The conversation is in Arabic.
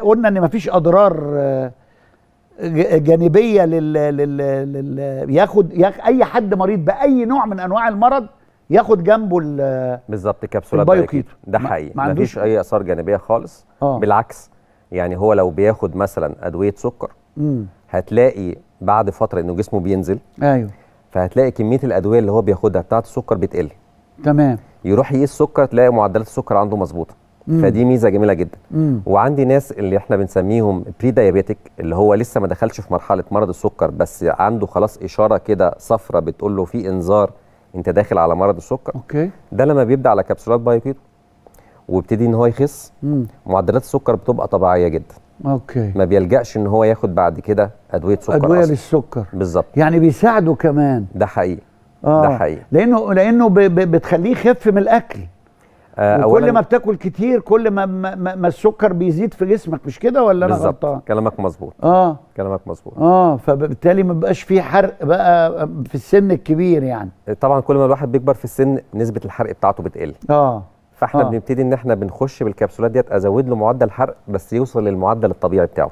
قلنا ان مفيش اضرار جانبيه ياخد اي حد مريض باي نوع من انواع المرض ياخد جنبه بالظبط كبسولات البايو كيتو. ده حقيقي ما مفيش اي اثار جانبيه خالص. بالعكس، يعني هو لو بياخد مثلا ادويه سكر هتلاقي بعد فتره انه جسمه بينزل. ايوه، فهتلاقي كميه الادويه اللي هو بياخدها بتاعه السكر بتقل. تمام. يروح يقيس سكر تلاقي معدلات السكر عنده مظبوطه. فدي ميزه جميله جدا. وعندي ناس اللي احنا بنسميهم بري دايابيتك، اللي هو لسه ما دخلش في مرحله مرض السكر بس عنده خلاص اشاره كده صفرة بتقول له في انذار انت داخل على مرض السكر. اوكي. ده لما بيبدا على كبسولات بايو كيتو وابتدي ان هو يخس، معدلات السكر بتبقى طبيعيه جدا. اوكي. ما بيلجاش ان هو ياخد بعد كده ادويه سكر. ادويه للسكر بالظبط، يعني بيساعده كمان. ده حقيقي. ده حقيقي لانه بتخليه يخف من الاكل. وكل ما بتاكل كتير كل ما السكر بيزيد في جسمك، مش كده ولا انا غلطان؟ كلامك مظبوط. كلامك مظبوط. فبالتالي ما بيبقاش فيه حرق بقى في السن الكبير يعني. طبعا كل ما الواحد بيكبر في السن نسبه الحرق بتاعته بتقل. فاحنا بنبتدي ان احنا بنخش بالكبسولات ديت ازود له معدل الحرق بس يوصل للمعدل الطبيعي بتاعه.